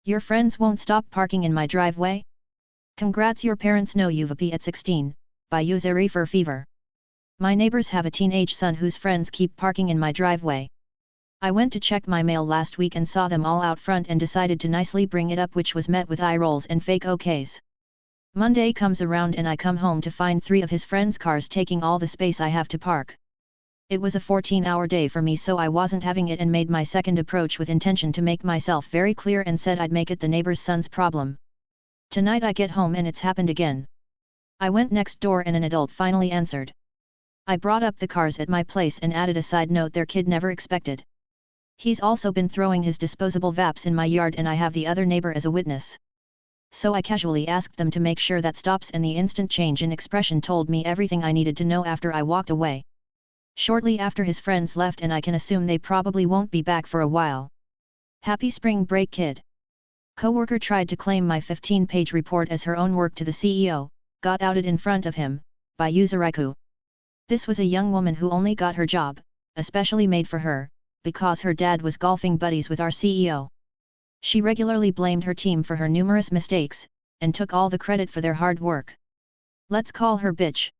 Your friends won't stop parking in my driveway? Congrats, your parents know you've a P at 16, by user refer fever. My neighbors have a teenage son whose friends keep parking in my driveway. I went to check my mail last week and saw them all out front and decided to nicely bring it up, which was met with eye rolls and fake okays. Monday comes around and I come home to find 3 of his friends' cars taking all the space I have to park. It was a 14-hour day for me, so I wasn't having it and made my second approach with intention to make myself very clear and said I'd make it the neighbor's son's problem. Tonight I get home and it's happened again. I went next door and an adult finally answered. I brought up the cars at my place and added a side note their kid never expected. He's also been throwing his disposable vaps in my yard and I have the other neighbor as a witness. So I casually asked them to make sure that stops, and the instant change in expression told me everything I needed to know after I walked away. Shortly after his friends left, and I can assume they probably won't be back for a while. Happy spring break, kid. Coworker tried to claim my 15-page report as her own work to the CEO, got outed in front of him, by user Iku. This was a young woman who only got her job, especially made for her, because her dad was golfing buddies with our CEO. She regularly blamed her team for her numerous mistakes, and took all the credit for their hard work. Let's call her bitch.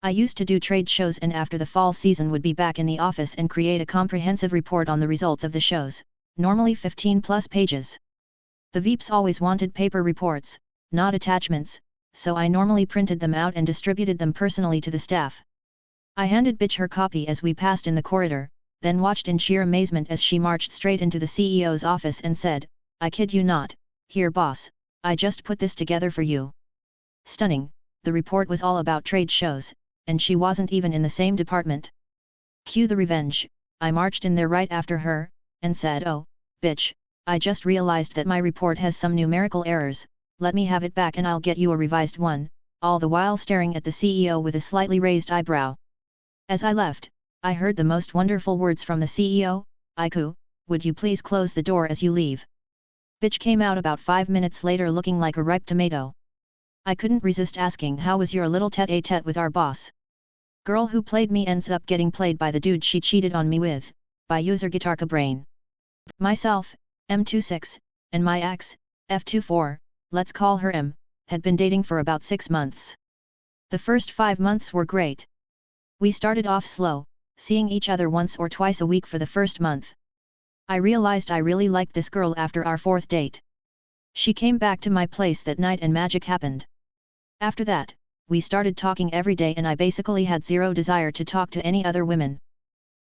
I used to do trade shows, and after the fall season would be back in the office and create a comprehensive report on the results of the shows, normally 15+ pages. The VIPs always wanted paper reports, not attachments, so I normally printed them out and distributed them personally to the staff. I handed bitch her copy as we passed in the corridor, then watched in sheer amazement as she marched straight into the CEO's office and said, I kid you not, here boss, I just put this together for you. Stunning, the report was all about trade shows, and she wasn't even in the same department. Cue the revenge. I marched in there right after her, and said, oh, bitch, I just realized that my report has some numerical errors, let me have it back and I'll get you a revised one, all the while staring at the CEO with a slightly raised eyebrow. As I left, I heard the most wonderful words from the CEO, Iku, would you please close the door as you leave? Bitch came out about 5 minutes later looking like a ripe tomato. I couldn't resist asking, how was your little tete-a-tete with our boss? Girl who played me ends up getting played by the dude she cheated on me with, by user Guitarka Brain. Myself, M26, and my ex, F24, let's call her M, had been dating for about 6 months. The first 5 months were great. We started off slow, seeing each other once or twice a week for the first month. I realized I really liked this girl after our 4th date. She came back to my place that night and magic happened. After that, we started talking every day and I basically had zero desire to talk to any other women.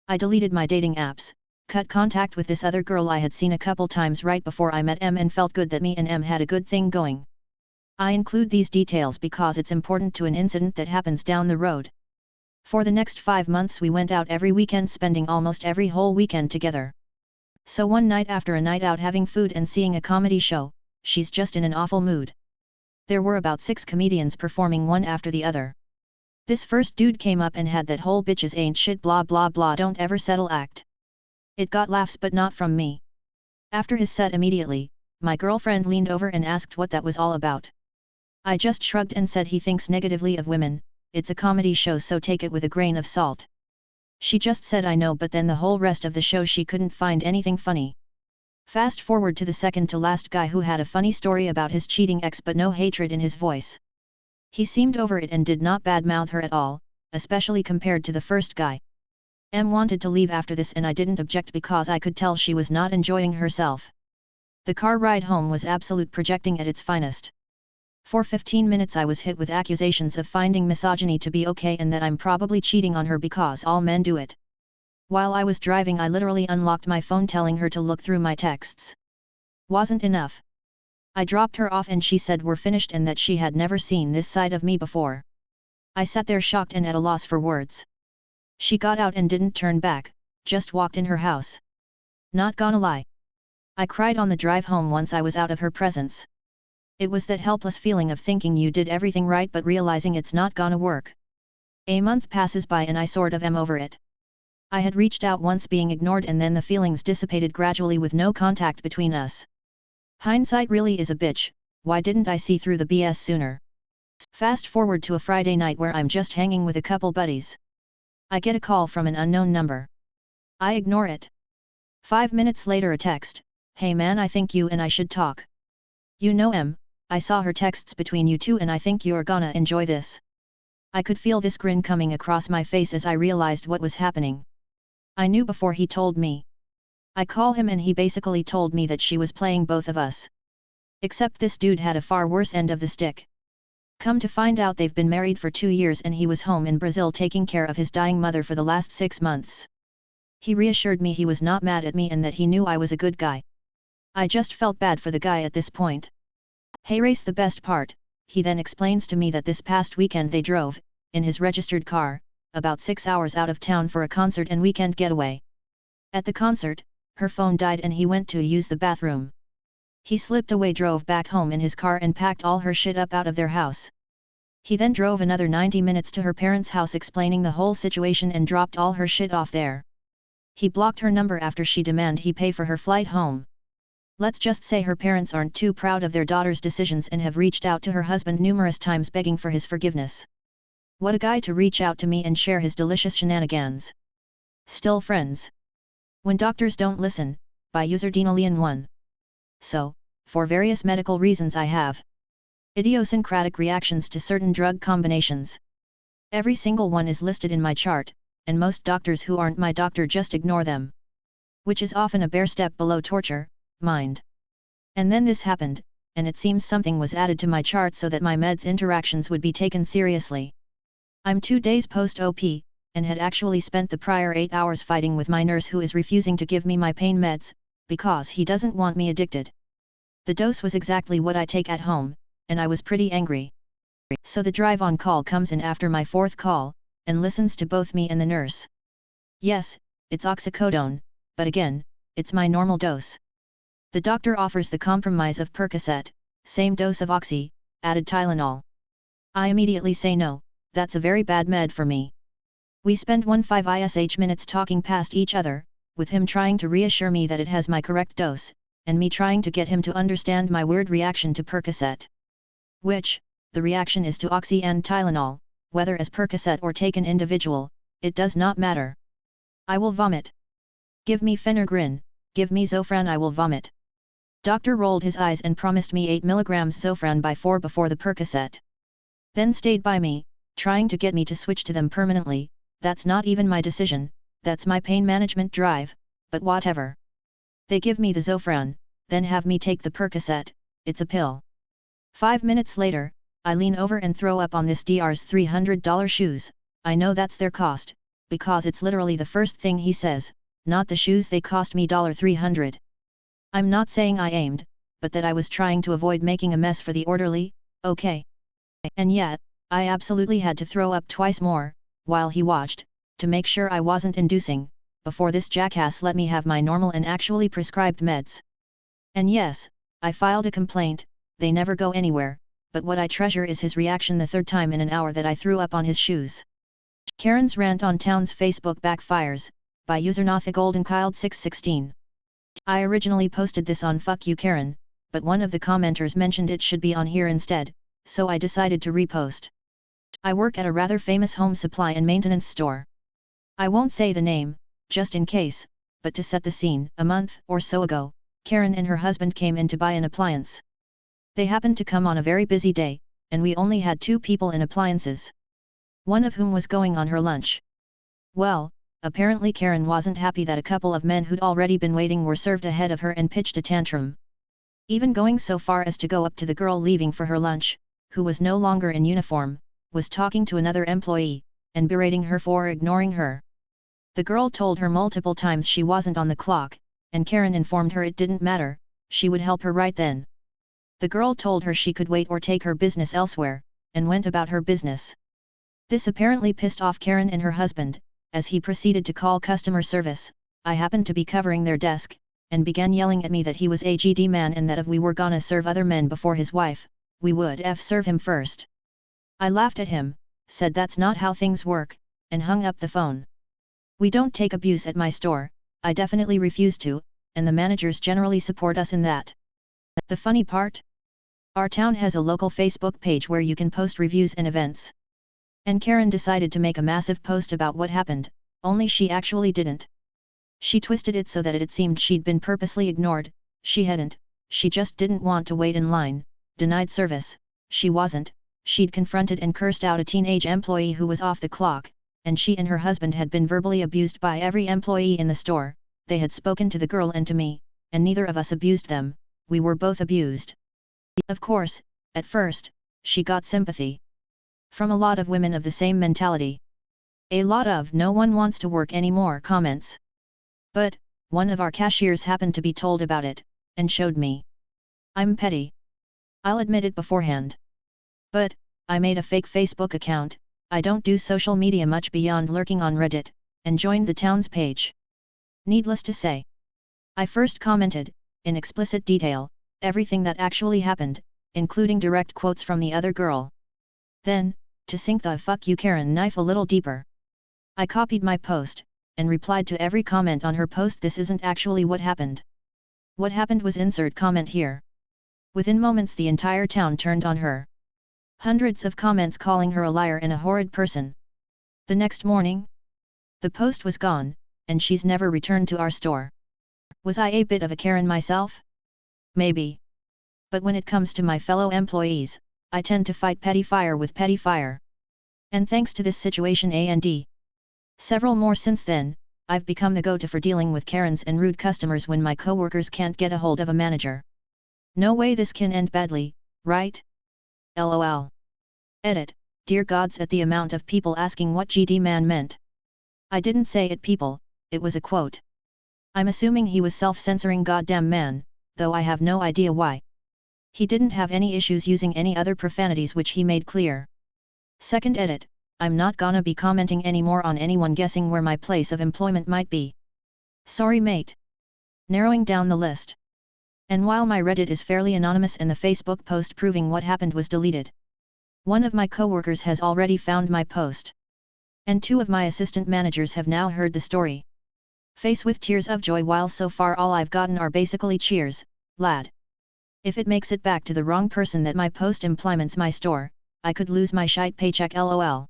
I deleted my dating apps, cut contact with this other girl I had seen a couple times right before I met M, and felt good that me and M had a good thing going. I include these details because it's important to an incident that happens down the road. For the next 5 months we went out every weekend, spending almost every whole weekend together. So one night after a night out having food and seeing a comedy show, she's just in an awful mood. There were about 6 comedians performing one after the other. This first dude came up and had that whole bitches ain't shit blah blah blah don't ever settle act. It got laughs but not from me. After his set immediately, my girlfriend leaned over and asked what that was all about. I just shrugged and said he thinks negatively of women, it's a comedy show so take it with a grain of salt. She just said I know, but then the whole rest of the show she couldn't find anything funny. Fast forward to the second to last guy who had a funny story about his cheating ex but no hatred in his voice. He seemed over it and did not badmouth her at all, especially compared to the first guy. M wanted to leave after this and I didn't object because I could tell she was not enjoying herself. The car ride home was absolute projecting at its finest. For 15 minutes I was hit with accusations of finding misogyny to be okay and that I'm probably cheating on her because all men do it. While I was driving I literally unlocked my phone telling her to look through my texts. Wasn't enough. I dropped her off and she said we're finished and that she had never seen this side of me before. I sat there shocked and at a loss for words. She got out and didn't turn back, just walked in her house. Not gonna lie. I cried on the drive home once I was out of her presence. It was that helpless feeling of thinking you did everything right but realizing it's not gonna work. A month passes by and I sort of am over it. I had reached out once being ignored and then the feelings dissipated gradually with no contact between us. Hindsight really is a bitch, why didn't I see through the BS sooner? Fast forward to a Friday night where I'm just hanging with a couple buddies. I get a call from an unknown number. I ignore it. 5 minutes later a text, Hey man, I think you and I should talk. You know I saw her texts between you two and I think you're gonna enjoy this. I could feel this grin coming across my face as I realized what was happening. I knew before he told me. I call him and he basically told me that she was playing both of us. Except this dude had a far worse end of the stick. Come to find out they've been married for 2 years and he was home in Brazil taking care of his dying mother for the last 6 months. He reassured me he was not mad at me and that he knew I was a good guy. I just felt bad for the guy at this point. Hey race, the best part, he then explains to me that this past weekend they drove, in his registered car, about 6 hours out of town for a concert and weekend getaway. At the concert, her phone died and he went to use the bathroom. He slipped away, drove back home in his car and packed all her shit up out of their house. He then drove another 90 minutes to her parents' house explaining the whole situation and dropped all her shit off there. He blocked her number after she demanded he pay for her flight home. Let's just say her parents aren't too proud of their daughter's decisions and have reached out to her husband numerous times begging for his forgiveness. What a guy to reach out to me and share his delicious shenanigans. Still friends. When doctors don't listen, by user Dinalian1. So, for various medical reasons I have idiosyncratic reactions to certain drug combinations. Every single one is listed in my chart, and most doctors who aren't my doctor just ignore them. Which is often a bare step below torture, mind. And then this happened, and it seems something was added to my chart so that my meds interactions would be taken seriously. I'm 2 days post-OP, and had actually spent the prior 8 hours fighting with my nurse who is refusing to give me my pain meds, because he doesn't want me addicted. The dose was exactly what I take at home, and I was pretty angry. So the drive-on call comes in after my 4th call, and listens to both me and the nurse. Yes, it's oxycodone, but again, it's my normal dose. The doctor offers the compromise of Percocet, same dose of oxy, added Tylenol. I immediately say no, that's a very bad med for me. We spend 15 minutes talking past each other, with him trying to reassure me that it has my correct dose, and me trying to get him to understand my weird reaction to Percocet. Which, the reaction is to oxy and Tylenol, whether as Percocet or taken individual, it does not matter. I will vomit. Give me Phenergrin, give me Zofran, I will vomit. Doctor rolled his eyes and promised me 8 mg Zofran by 4 before the Percocet. Then stayed by me, trying to get me to switch to them permanently. That's not even my decision, that's my pain management drive, but whatever. They give me the Zofran, then have me take the Percocet, it's a pill. 5 minutes later, I lean over and throw up on this DR's $300 shoes. I know that's their cost, because it's literally the first thing he says, not the shoes they cost me $300. I'm not saying I aimed, but that I was trying to avoid making a mess for the orderly, okay. And yet, I absolutely had to throw up twice more, while he watched, to make sure I wasn't inducing, before this jackass let me have my normal and actually prescribed meds. And yes, I filed a complaint, they never go anywhere, but what I treasure is his reaction the 3rd time in an hour that I threw up on his shoes. Karen's rant on town's Facebook backfires, by user NothiGoldenKild616. I originally posted this on Fuck You Karen, but one of the commenters mentioned it should be on here instead, so I decided to repost. I work at a rather famous home supply and maintenance store. I won't say the name, just in case, but to set the scene, a month or so ago, Karen and her husband came in to buy an appliance. They happened to come on a very busy day, and we only had 2 people in appliances. One of whom was going on her lunch. Well, apparently Karen wasn't happy that a couple of men who'd already been waiting were served ahead of her and pitched a tantrum. Even going so far as to go up to the girl leaving for her lunch, who was no longer in uniform, was talking to another employee, and berating her for ignoring her. The girl told her multiple times she wasn't on the clock, and Karen informed her it didn't matter, she would help her right then. The girl told her she could wait or take her business elsewhere, and went about her business. This apparently pissed off Karen and her husband, as he proceeded to call customer service. I happened to be covering their desk, and began yelling at me that he was a GD man and that if we were gonna serve other men before his wife, we would serve him first. I laughed at him, said that's not how things work, and hung up the phone. We don't take abuse at my store, I definitely refuse to, and the managers generally support us in that. The funny part? Our town has a local Facebook page where you can post reviews and events. And Karen decided to make a massive post about what happened, only she actually didn't. She twisted it so that it seemed she'd been purposely ignored, She hadn't, she just didn't want to wait in line, denied service, she wasn't, she'd confronted and cursed out a teenage employee who was off the clock, and she and her husband had been verbally abused by every employee in the store. They had spoken to the girl and to me, and neither of us abused them, we were both abused. Of course, at first, she got sympathy from a lot of women of the same mentality. A lot of "no one wants to work anymore" comments. But, one of our cashiers happened to be told about it, and showed me. I'm petty. I'll admit it beforehand. But, I made a fake Facebook account, I don't do social media much beyond lurking on Reddit, and joined the town's page. Needless to say, I first commented, in explicit detail, everything that actually happened, including direct quotes from the other girl. Then, to sink the "fuck you Karen" knife a little deeper, I copied my post, and replied to every comment on her post. This isn't actually what happened. What happened was insert comment here. Within moments the entire town turned on her. Hundreds of comments calling her a liar and a horrid person. The next morning, the post was gone, and she's never returned to our store. Was I a bit of a Karen myself? Maybe. But when it comes to my fellow employees, I tend to fight petty fire with petty fire. And thanks to this situation and several more since then, I've become the go-to for dealing with Karens and rude customers when my coworkers can't get a hold of a manager. No way this can end badly, right? LOL. Edit, dear gods, at the amount of people asking what GD man meant. I didn't say it, people, it was a quote. I'm assuming he was self-censoring goddamn man, though I have no idea why. He didn't have any issues using any other profanities, which he made clear. Second edit, I'm not gonna be commenting anymore on anyone guessing where my place of employment might be. Sorry mate. Narrowing down the list. And while my Reddit is fairly anonymous and the Facebook post proving what happened was deleted, one of my coworkers has already found my post. And two of my assistant managers have now heard the story. Face with tears of joy, while so far all I've gotten are basically cheers, lad. If it makes it back to the wrong person that my post implements my store, I could lose my shite paycheck, lol.